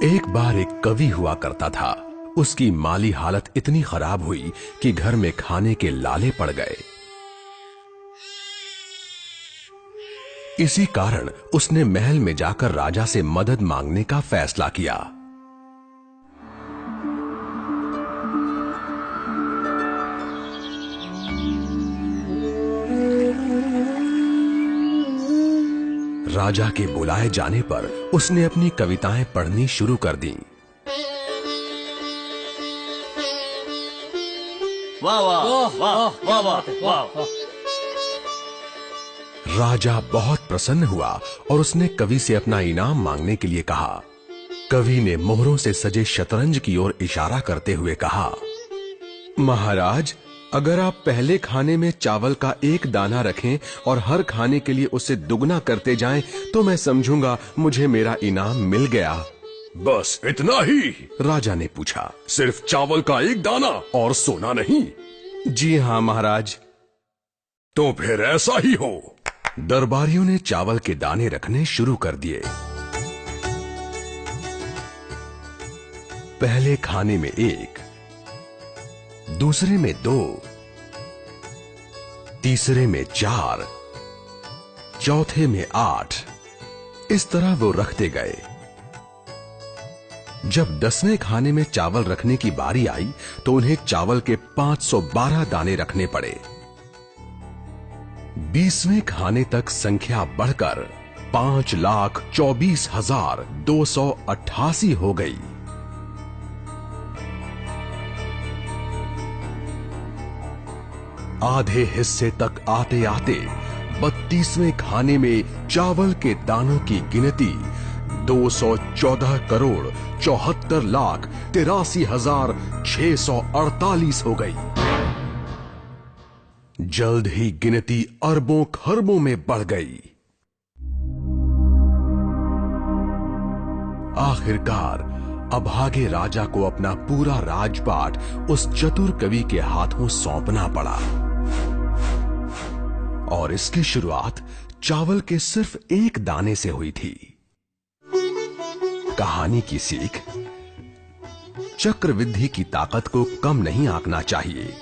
एक बार एक कवि हुआ करता था। उसकी माली हालत इतनी खराब हुई कि घर में खाने के लाले पड़ गए। इसी कारण उसने महल में जाकर राजा से मदद मांगने का फैसला किया। राजा के बुलाए जाने पर उसने अपनी कविताएं पढ़नी शुरू कर दी। वाह वाह वाह वाह वाह वाह। राजा बहुत प्रसन्न हुआ और उसने कवि से अपना इनाम मांगने के लिए कहा। कवि ने मोहरों से सजे शतरंज की ओर इशारा करते हुए कहा, महाराज, अगर आप पहले खाने में चावल का एक दाना रखें और हर खाने के लिए उसे दुगना करते जाएं, तो मैं समझूंगा मुझे मेरा इनाम मिल गया। बस इतना ही? राजा ने पूछा। सिर्फ चावल का एक दाना और सोना नहीं? जी हाँ महाराज। तो फिर ऐसा ही हो। दरबारियों ने चावल के दाने रखने शुरू कर दिए। पहले खाने में 1, दूसरे में 2, तीसरे में 4, चौथे में 8। इस तरह वो रखते गए। जब 10वें खाने में चावल रखने की बारी आई तो उन्हें चावल के 512 दाने रखने पड़े। 20वें खाने तक संख्या बढ़कर 5,24,288 हो गई। आधे हिस्से तक आते आते 32वें खाने में चावल के दानों की गिनती 214,74,83,648 हो गई। जल्द ही गिनती अरबों खरबों में बढ़ गई। आखिरकार अभागे राजा को अपना पूरा राजपाट उस चतुर कवि के हाथों सौंपना पड़ा। और इसकी शुरुआत चावल के सिर्फ एक दाने से हुई थी। कहानी की सीख, चक्रवृद्धि की ताकत को कम नहीं आंकना चाहिए।